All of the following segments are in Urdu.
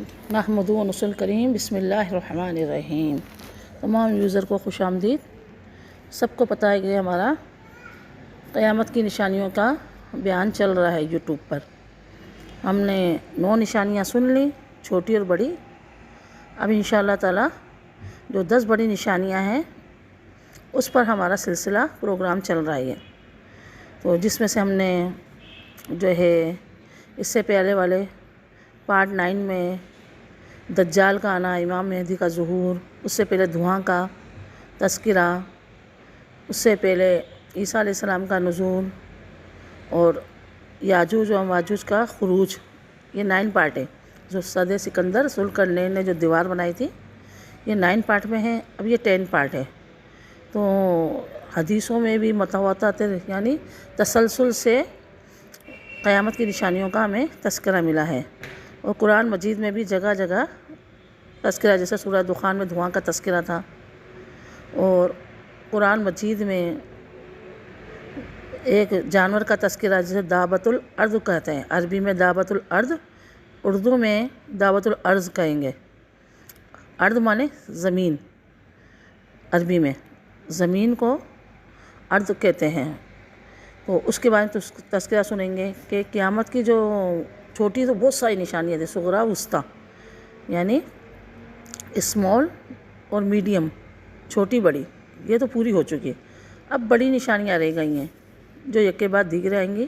نحمدہ و نصلی کریم بسم اللہ الرحمن الرحیم۔ تمام یوزر کو خوش آمدید۔ سب کو پتہ ہے کہ ہمارا قیامت کی نشانیوں کا بیان چل رہا ہے یوٹیوب پر۔ ہم نے 9 نشانیاں سن لی، چھوٹی اور بڑی۔ اب انشاءاللہ تعالی جو 10 بڑی نشانیاں ہیں اس پر ہمارا سلسلہ پروگرام چل رہا ہے، تو جس میں سے ہم نے جو ہے اس سے پہلے والے پارٹ 9 میں دجال کا آنا، امام مہدی کا ظہور، اس سے پہلے دھواں کا تذکرہ، اس سے پہلے عیسیٰ علیہ السلام کا نزول اور یاجوج و ماجوج کا خروج، یہ 9 پارٹ ہے۔ جو صد سکندر ذوالقرنین نے جو دیوار بنائی تھی، یہ 9 پارٹ میں ہے۔ اب یہ 10 پارٹ ہے۔ تو حدیثوں میں بھی متواتر یعنی تسلسل سے قیامت کی نشانیوں کا ہمیں تذکرہ ملا ہے، اور قرآن مجید میں بھی جگہ جگہ تذکرہ، جیسے سورہ دخان میں دھواں کا تذکرہ تھا، اور قرآن مجید میں ایک جانور کا تذکرہ جسے دابۃ الارض کہتے ہیں۔ عربی میں دابۃ الارض، اردو میں دابۃ الارض کہیں گے۔ ارض مانے زمین، عربی میں زمین کو ارض کہتے ہیں۔ تو اس کے بارے میں تذکرہ سنیں گے کہ قیامت کی جو چھوٹی تو بہت ساری نشانیاں تھیں، صغریٰ وسطیٰ یعنی اسمال اور میڈیم، چھوٹی بڑی، یہ تو پوری ہو چکی ہے۔ اب بڑی نشانیاں رہ گئی ہیں جو ایک کے بعد دیگر آئیں گی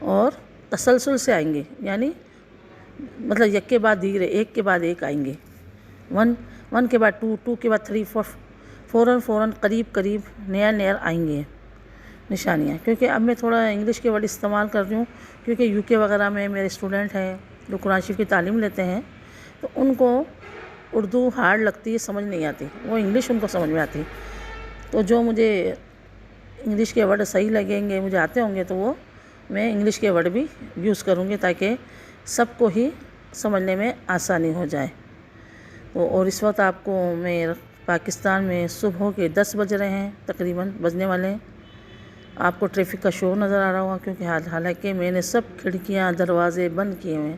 اور تسلسل سے آئیں گے، یعنی مطلب ایک کے بعد دیگر، ایک کے بعد ایک آئیں گے، 1 کے بعد 2، 2 کے بعد 3، فوراً قریب نیا آئیں گے نشانیاں۔ کیونکہ اب میں تھوڑا انگلش کے ورڈ استعمال کر رہی ہوں، کیونکہ UK وغیرہ میں میرے اسٹوڈنٹ ہیں جو قرآن شریف کی تعلیم لیتے ہیں، تو ان کو اردو ہارڈ لگتی ہے، سمجھ نہیں آتی، وہ انگلش ان کو سمجھ میں آتی۔ تو جو مجھے انگلش کے ورڈ صحیح لگیں گے، مجھے آتے ہوں گے، تو وہ میں انگلش کے ورڈ بھی یوز کروں گی تاکہ سب کو ہی سمجھنے میں آسانی ہو جائے۔ تو اور اس وقت آپ کو میں پاکستان میں صبح کے 10 بج رہے ہیں، تقریباً بجنے والے ہیں۔ آپ کو ٹریفک کا شور نظر آ رہا ہوگا، کیونکہ حالانکہ میں نے سب کھڑکیاں دروازے بند کیے ہوئے ہیں،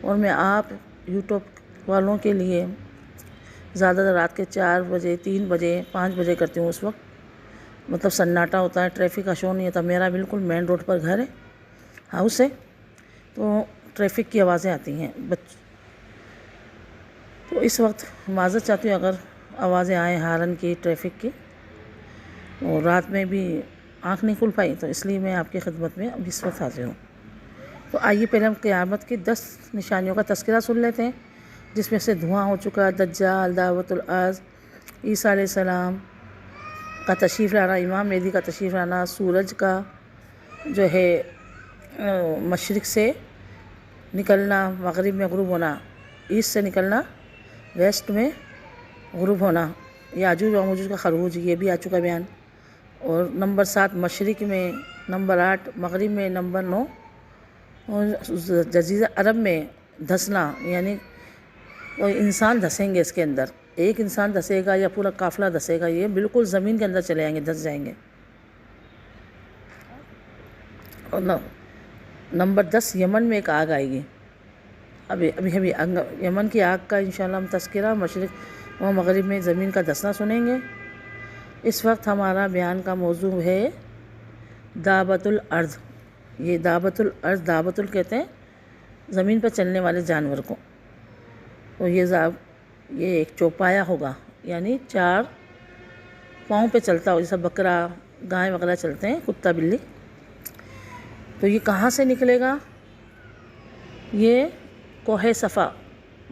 اور میں آپ یوٹیوب والوں کے لیے زیادہ تر رات کے 4 بجے، 3 بجے، 5 بجے کرتی ہوں۔ اس وقت مطلب سناٹا ہوتا ہے، ٹریفک کا شور نہیں ہوتا۔ میرا بالکل مین روڈ پر گھر ہے، ہاؤس ہے، تو ٹریفک کی آوازیں آتی ہیں۔ تو اس وقت معذرت چاہتی ہوں اگر آوازیں آئیں ہارن کی، ٹریفک کی، اور رات میں بھی آنکھ نہیں کھل پائی، تو اس لیے میں آپ کی خدمت میں اب اس وقت حاضر ہوں۔ تو آئیے پہلے ہم قیامت کی 10 نشانیوں کا تذکرہ سن لیتے ہیں، جس میں سے دھواں ہو چکا، دجال، دعوت الارض، عیسیٰ علیہ السلام کا تشریف لانا، امام مہدی کا تشریف لانا، سورج کا جو ہے مشرق سے نکلنا، مغرب میں غروب ہونا، ایسٹ سے نکلنا، ویسٹ میں غروب ہونا، یاجوج و ماجوج کا خروج، یہ بھی آ چکا بیان۔ اور نمبر 7 مشرق میں، نمبر 8 مغرب میں، نمبر 9 اور جزیرہ عرب میں دھسنا، یعنی کوئی انسان دھسیں گے اس کے اندر، ایک انسان دھسے گا یا پورا قافلہ دھسے گا، یہ بالکل زمین کے اندر چلے آئیں گے، دھس جائیں گے۔ اور نمبر 10 یمن میں ایک آگ آئے گی۔ ابھی یمن کی آگ کا انشاءاللہ ہم تذکرہ، مشرق و مغرب میں زمین کا دھسنا سنیں گے۔ اس وقت ہمارا بیان کا موضوع ہے دابۃ الارض۔ یہ دابۃ الارض، دابۃ کہتے ہیں زمین پر چلنے والے جانور کو۔ تو یہ ایک چوپایا ہوگا، یعنی 4 پاؤں پہ چلتا ہو، جیسا بکرا، گائے وغیرہ چلتے ہیں، کتا بلی۔ تو یہ کہاں سے نکلے گا؟ یہ کوہ صفا،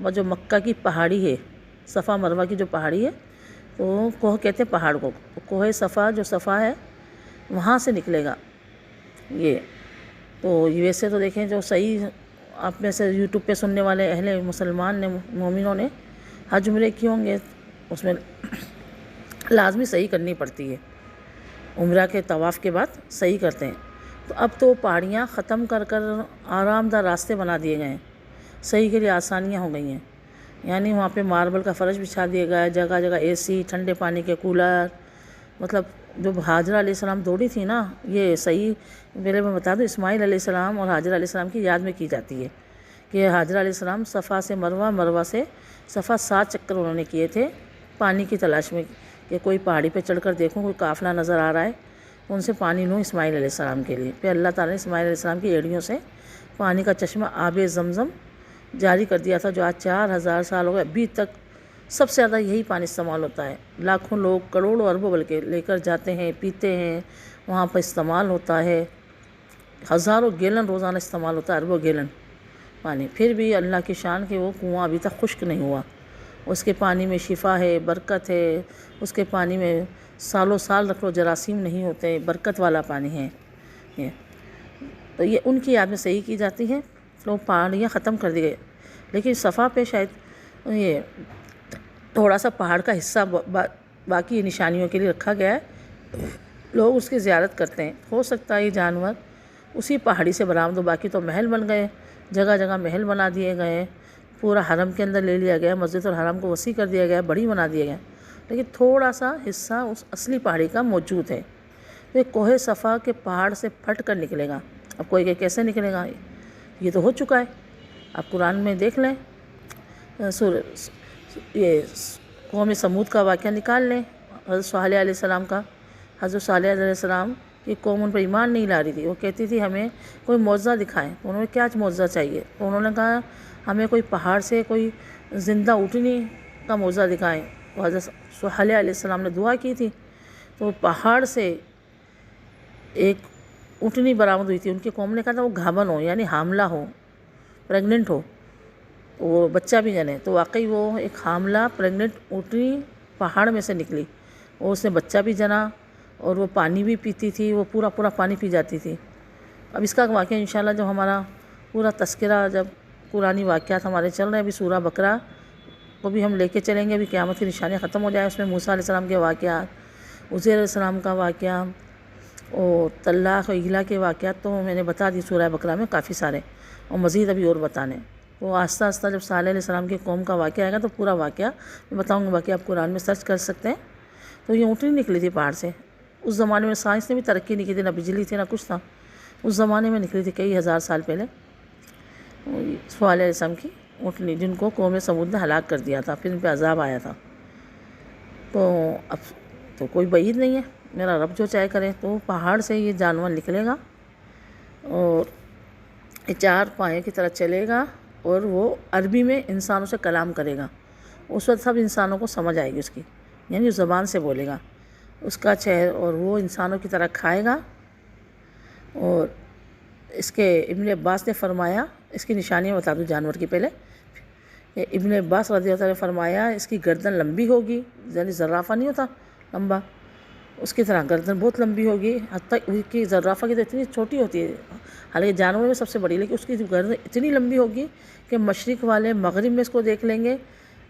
وہ جو مکہ کی پہاڑی ہے، صفا مروہ کی جو پہاڑی ہے، تو کوہ کہتے ہیں پہاڑ کو، کوہ صفا جو صفا ہے وہاں سے نکلے گا یہ۔ تو ویسے تو دیکھیں جو صحیح آپ میں سے یوٹیوب پہ سننے والے اہل مسلمان نے، مومنوں نے حج عمرے کیے ہوں گے، اس میں لازمی صحیح کرنی پڑتی ہے، عمرہ کے طواف کے بعد صحیح کرتے ہیں۔ تو اب تو پہاڑیاں ختم کر آرام دہ راستے بنا دیے گئے ہیں، صحیح کے لیے آسانیاں ہو گئی ہیں، یعنی وہاں پہ ماربل کا فرش بچھا دیا گیا ہے، جگہ جگہ AC، ٹھنڈے پانی کے کولر۔ مطلب جو ہاجرہ علیہ السلام دوڑی تھی نا، یہ صحیح پہلے میں بتا دوں، اسماعیل علیہ السلام اور ہاجرہ علیہ السلام کی یاد میں کی جاتی ہے کہ حاجرہ علیہ السلام صفا سے مروہ، مروہ سے صفا 7 چکر انہوں نے کیے تھے پانی کی تلاش میں، کہ کوئی پہاڑی پہ چڑھ کر دیکھوں کوئی قافلہ نظر آ رہا ہے تو ان سے پانی لوں اسماعیل علیہ السلام کے لیے۔ پھر اللہ تعالیٰ نے اسماعیل علیہ السلام کی ایڑیوں سے پانی کا چشمہ آب زمزم جاری کر دیا تھا، جو آج 4000 سال ہو گئے، ابھی تک سب سے زیادہ یہی پانی استعمال ہوتا ہے۔ لاکھوں لوگ، کروڑوں اربوں بلکہ لے کر جاتے ہیں، پیتے ہیں، وہاں پر استعمال ہوتا ہے، ہزاروں گیلن روزانہ استعمال ہوتا ہے، اربوں گیلن پانی۔ پھر بھی اللہ کی شان کہ وہ کنواں ابھی تک خشک نہیں ہوا، اس کے پانی میں شفا ہے، برکت ہے، اس کے پانی میں سالوں سال رکھ لو جراثیم نہیں ہوتے، برکت والا پانی ہے یہ۔ تو یہ ان کی یاد میں صحیح کی جاتی ہے، لوگ پہاڑیاں ختم کر دی گئے، لیکن صفا پہ شاید یہ تھوڑا سا پہاڑ کا حصہ باقی نشانیوں کے لیے رکھا گیا ہے، لوگ اس کی زیارت کرتے ہیں۔ ہو سکتا ہے یہ جانور اسی پہاڑی سے برآمد ہو، باقی تو محل بن گئے، جگہ جگہ محل بنا دیے گئے، پورا حرم کے اندر لے لیا گیا، مسجد الحرام کو وسیع کر دیا گیا، بڑی بنا دیا گیا، لیکن تھوڑا سا حصہ اس اصلی پہاڑی کا موجود ہے۔ تو یہ کوہ صفا کے پہاڑ سے پھٹ کر نکلے گا۔ اب کوئی کہ کیسے نکلے گا، یہ تو ہو چکا ہے، آپ قرآن میں دیکھ لیں، یہ قوم سمود کا واقعہ نکال لیں، حضرت صالح علیہ السلام کا۔ حضرت صالح علیہ السلام کی قوم ان پر ایمان نہیں لا رہی تھی، وہ کہتی تھی ہمیں کوئی معجزہ دکھائیں، تو انہوں نے کیا معجزہ چاہیے، تو انہوں نے کہا ہمیں کوئی پہاڑ سے کوئی زندہ اونٹنی کا معجزہ دکھائیں۔ تو حضرت صالح علیہ السلام نے دعا کی تھی، تو پہاڑ سے ایک اونٹنی برآمد ہوئی تھی۔ ان کی قوم نے کہا تھا وہ گھامن ہو، یعنی حاملہ ہو، پریگننٹ ہو، وہ بچہ بھی جنے، تو واقعی وہ ایک حاملہ پریگننٹ اونٹنی پہاڑ میں سے نکلی، اور اس نے بچہ بھی جنا، اور وہ پانی بھی پیتی تھی، وہ پورا پانی پی جاتی تھی۔ اب اس کا واقعہ انشاءاللہ جب ہمارا پورا تذکرہ، جب قرآنی واقعات ہمارے چل رہے ہیں، ابھی سورہ بقرہ کو بھی ہم لے کے چلیں گے، ابھی قیامت کی نشانیاں ختم ہو جائیں، اس میں موسیٰ علیہ السلام کے واقعات، عزیر علیہ السلام کا واقعہ، اور طلاق و اغلا کے واقعات تو میں نے بتا دی سورہ بقرہ میں کافی سارے، اور مزید ابھی اور بتانے۔ تو آہستہ آہستہ جب صالح علیہ السلام کی قوم کا واقعہ آئے گا تو پورا واقعہ میں بتاؤں گا، باقی آپ قرآن میں سرچ کر سکتے ہیں۔ تو یہ اونٹنی نکلی تھی پہاڑ سے، اس زمانے میں سائنس نے بھی ترقی نہیں کی تھی، نہ بجلی تھی نہ کچھ تھا، اس زمانے میں نکلی تھی کئی ہزار سال پہلے صالح علیہ السلام کی اونٹنی، جن کو قوم سمود نے ہلاک کر دیا تھا، پھر ان پہ عذاب آیا تھا۔ تو اب تو کوئی بعید نہیں ہے، میرا رب جو چاہے کرے، تو پہاڑ سے یہ جانور نکلے گا اور 4 پائے کی طرح چلے گا، اور وہ عربی میں انسانوں سے کلام کرے گا۔ اس وقت سب انسانوں کو سمجھ آئے گی اس کی، یعنی اس زبان سے بولے گا اس کا چہرہ، اور وہ انسانوں کی طرح کھائے گا۔ اور اس کے ابن عباس نے فرمایا، اس کی نشانیاں بتا دوں جانور کی پہلے، ابن عباس رضی اللہ عنہ نے فرمایا اس کی گردن لمبی ہوگی، یعنی زرافہ نہیں ہوتا لمبا، اس کی طرح گردن بہت لمبی ہوگی، حتیٰ کہ زرافہ کی تو اتنی چھوٹی ہوتی ہے، حالانکہ جانوروں میں سب سے بڑی، لیکن اس کی گردن اتنی لمبی ہوگی کہ مشرق والے مغرب میں اس کو دیکھ لیں گے،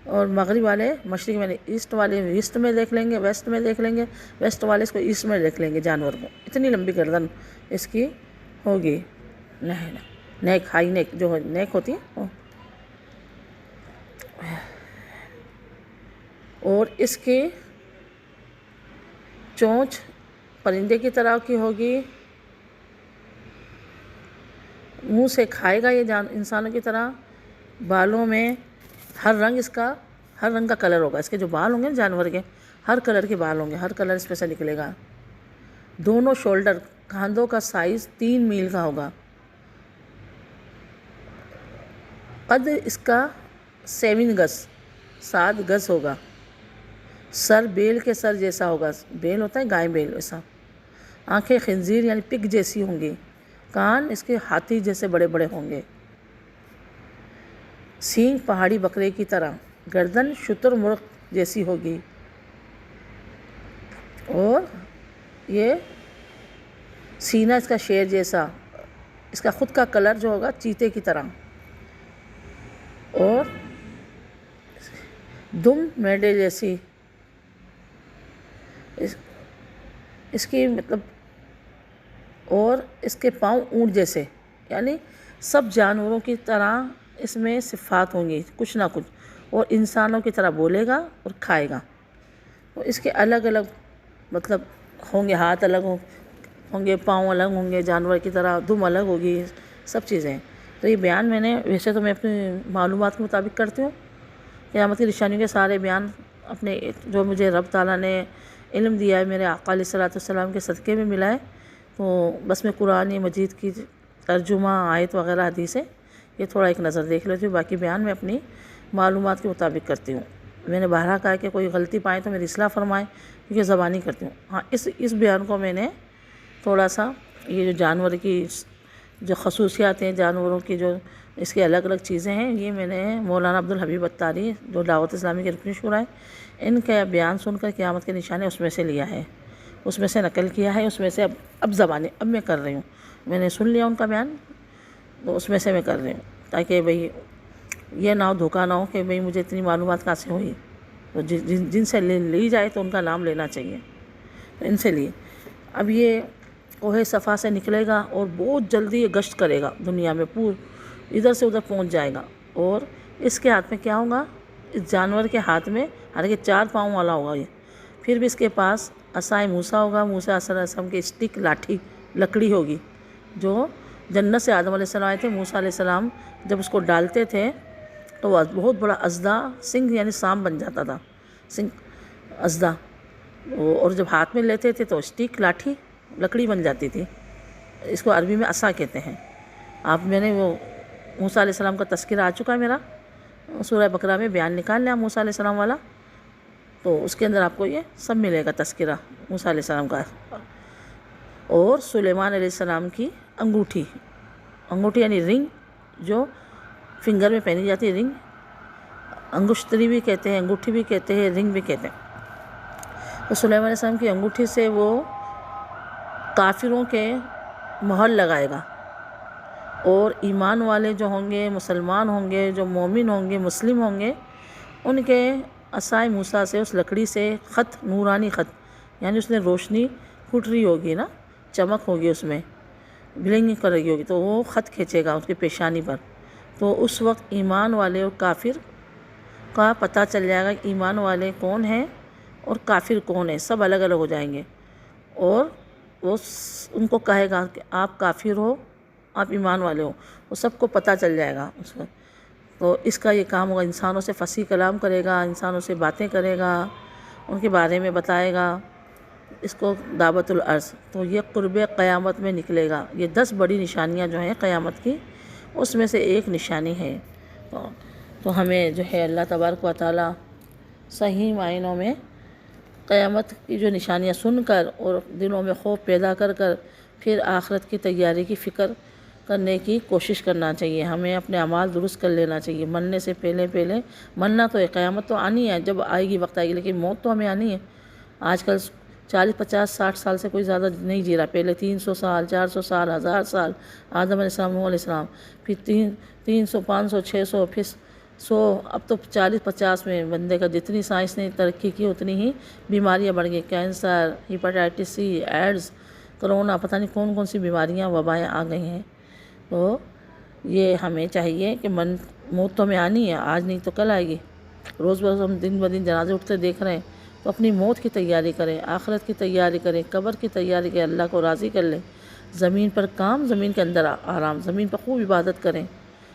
اور مغرب والے مشرق میں، ایسٹ والے ایسٹ میں دیکھ لیں گے، ویسٹ میں دیکھ لیں گے، ویسٹ والے اس کو ایسٹ میں دیکھ لیں گے جانور کو، اتنی لمبی گردن اس کی ہوگی۔ نیک، ہائی نیک جو نیک ہوتی ہے، اور اس کی چونچ پرندے کی طرح کی ہوگی، منہ سے کھائے گا یہ انسانوں کی طرح، بالوں میں ہر رنگ کا کلر ہوگا، اس کے جو بال ہوں گے جانور کے ہر کلر کے بال ہوں گے، ہر کلر اس میں سے نکلے گا۔ دونوں شولڈر، کاندھوں کا سائز 3 میل کا ہوگا، قد اس کا 7 گز، 7 گز ہوگا، سر بیل کے سر جیسا ہوگا، بیل ہوتا ہے گائے بیل ویسا، آنکھیں خنزیر یعنی پگ جیسی ہوں گی، کان اس کے ہاتھی جیسے بڑے بڑے ہوں گے، سینگ پہاڑی بکرے کی طرح، گردن شتر مرغ جیسی ہوگی، اور یہ سینہ اس کا شیر جیسا، اس کا خود کا کلر جو ہوگا چیتے کی طرح، اور دم میڈے جیسی، اس کی مطلب، اور اس کے پاؤں اونٹ جیسے، یعنی سب جانوروں کی طرح اس میں صفات ہوں گی کچھ نہ کچھ، اور انسانوں کی طرح بولے گا اور کھائے گا۔ اور اس کے الگ الگ مطلب ہوں گے، ہاتھ الگ ہوں گے، پاؤں الگ ہوں گے جانور کی طرح، دم الگ ہوگی، سب چیزیں۔ تو یہ بیان میں نے ویسے تو میں اپنی معلومات کے مطابق کرتی ہوں، قیامت کی نشانیوں کے سارے بیان اپنے جو مجھے رب تعالیٰ نے علم دیا ہے میرے آقا علیہ الصلوۃ والسلام کے صدقے میں ملا ہے، تو بس میں قرآن مجید کی ترجمہ آیت وغیرہ حدیث ہے یہ تھوڑا ایک نظر دیکھ لیتی ہوں، باقی بیان میں اپنی معلومات کے مطابق کرتی ہوں۔ میں نے بہرحال کہا کہ کوئی غلطی پائے تو میری اصلاح فرمائیں، کیونکہ زبانی کرتی ہوں۔ ہاں اس بیان کو میں نے تھوڑا سا یہ جو جانور کی جو خصوصیات ہیں، جانوروں کی جو اس کی الگ الگ چیزیں ہیں، یہ میں نے مولانا عبدالحبیب اتاری جو دعوت اسلامی کے رکن شورا ہیں، ان کا بیان سن کر قیامت کے نشانے اس میں سے لیا ہے، اس میں سے نقل کیا ہے، اس میں سے اب زبانی اب میں کر رہی ہوں۔ میں نے سن لیا ان کا بیان تو اس میں سے میں کر رہی ہوں، تاکہ بھئی یہ نہ ہو دھوکہ نہ ہو کہ بھئی مجھے اتنی معلومات کہاں سے ہوئی، تو جن سے لی جائے تو ان کا نام لینا چاہیے، تو ان سے لیے۔ اب یہ کوہ صفا سے نکلے گا اور بہت جلدی یہ گشت کرے گا دنیا میں، ادھر سے ادھر پہنچ جائے گا، اور اس کے ہاتھ میں کیا ہوگا؟ اس جانور کے ہاتھ میں، حالانکہ 4 پاؤں والا ہوگا یہ، پھر بھی اس کے پاس عصائے موسیٰ ہوگا، موسیٰ علیہ السلام کی اسٹک لاٹھی لکڑی ہوگی، جو جنت سے آدم علیہ السلام آئے تھے، موسیٰ علیہ السلام جب اس کو ڈالتے تھے تو وہ بہت بڑا اژدھا، سنگھ یعنی سام بن جاتا تھا، سنگھ اژدھا، اور جب ہاتھ میں لیتے تھے تو اسٹک لاٹھی لکڑی بن جاتی تھی، اس کو عربی میں عصا کہتے ہیں۔ میں نے وہ موسیٰ علیہ السلام کا تذکرہ آ چکا ہے میرا سورہ بقرہ میں، بیان نکال لیا موسیٰ علیہ السلام والا، تو اس کے اندر آپ کو یہ سب ملے گا تذکرہ موسیٰ علیہ السلام کا۔ اور سلیمان علیہ السلام کی انگوٹھی یعنی رنگ، جو فنگر میں پہنی جاتی ہے، رنگ انگشتری بھی کہتے ہیں، انگوٹھی بھی کہتے ہیں، رنگ بھی کہتے ہیں۔ تو سلیمان علیہ السلام کی انگوٹھی سے وہ کافروں کے مہر لگائے گا، اور ایمان والے جو ہوں گے، مسلمان ہوں گے، جو مومن ہوں گے، مسلم ہوں گے، ان کے عصائے موسیٰ سے، اس لکڑی سے خط، نورانی خط، یعنی اس میں روشنی پھوٹ رہی ہوگی نا، چمک ہوگی، اس میں بلنگ کر رہی ہوگی، تو وہ خط کھینچے گا اس کی پیشانی پر، تو اس وقت ایمان والے اور کافر کا پتہ چل جائے گا کہ ایمان والے کون ہیں اور کافر کون ہیں، سب الگ الگ ہو جائیں گے، اور وہ ان کو کہے گا کہ آپ کافر ہو، آپ ایمان والے ہو، وہ سب کو پتہ چل جائے گا اس وقت۔ تو اس کا یہ کام ہوگا، انسانوں سے فصیح کلام کرے گا، انسانوں سے باتیں کرے گا، ان کے بارے میں بتائے گا، اس کو دعوت العرض، تو یہ قرب قیامت میں نکلے گا۔ یہ 10 بڑی نشانیاں جو ہیں قیامت کی، اس میں سے ایک نشانی ہے۔ تو ہمیں جو ہے اللہ تبارک و تعالیٰ صحیح معنوں میں قیامت کی جو نشانیاں سن کر اور دلوں میں خوف پیدا کر کر پھر آخرت کی تیاری کی فکر کرنے کی کوشش کرنا چاہیے، ہمیں اپنے اعمال درست کر لینا چاہیے، مرنے سے پہلے مرنا تو ہے، قیامت تو آنی ہے، جب آئے گی وقت آئے گی، لیکن موت تو ہمیں آنی ہے۔ آج کل 40 50 60 سال سے کوئی زیادہ نہیں جی رہا، پہلے 300 سال 400 سال 1000 سال، آدم علیہ السلام، نوح علیہ السلام، پھر 300 500 600، پھر 100، اب تو 40 50 میں بندے کا جتنی سائنس نے ترقی کی اتنی ہی بیماریاں بڑھ گئی، cancer, hepatitis C, AIDS, corona, پتہ نہیں کون کون سی بیماریاں وبائیں آ گئی ہیں۔ تو یہ ہمیں چاہیے کہ موت تو ہمیں آنی ہے، آج نہیں تو کل آئے گی، روز بروز ہم دن بدن جنازے اٹھتے دیکھ رہے ہیں، تو اپنی موت کی تیاری کریں، آخرت کی تیاری کریں، قبر کی تیاری کریں، اللہ کو راضی کر لیں، زمین پر کام، زمین کے اندر آرام، زمین پر خوب عبادت کریں،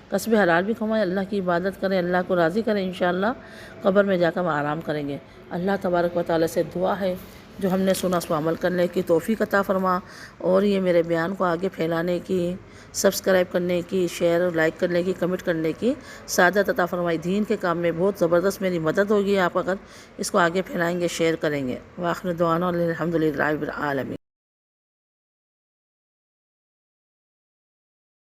کسب حلال بھی کمائیں، اللہ کی عبادت کریں، اللہ کو راضی کریں، انشاءاللہ قبر میں جا کر ہم آرام کریں گے۔ اللہ تبارک و تعالیٰ سے دعا ہے جو ہم نے سنا اس پر عمل کرنے کی توفیق عطا فرما، اور یہ میرے بیان کو آگے پھیلانے کی، سبسکرائب کرنے کی، شیئر اور لائک کرنے کی، کمنٹ کرنے کی سعادت عطا فرمائی۔ دین کے کام میں بہت زبردست میری مدد ہوگی، آپ اگر اس کو آگے پھیلائیں گے، شیئر کریں گے۔ وآخر دعوانا الحمدللہ رب العالمین۔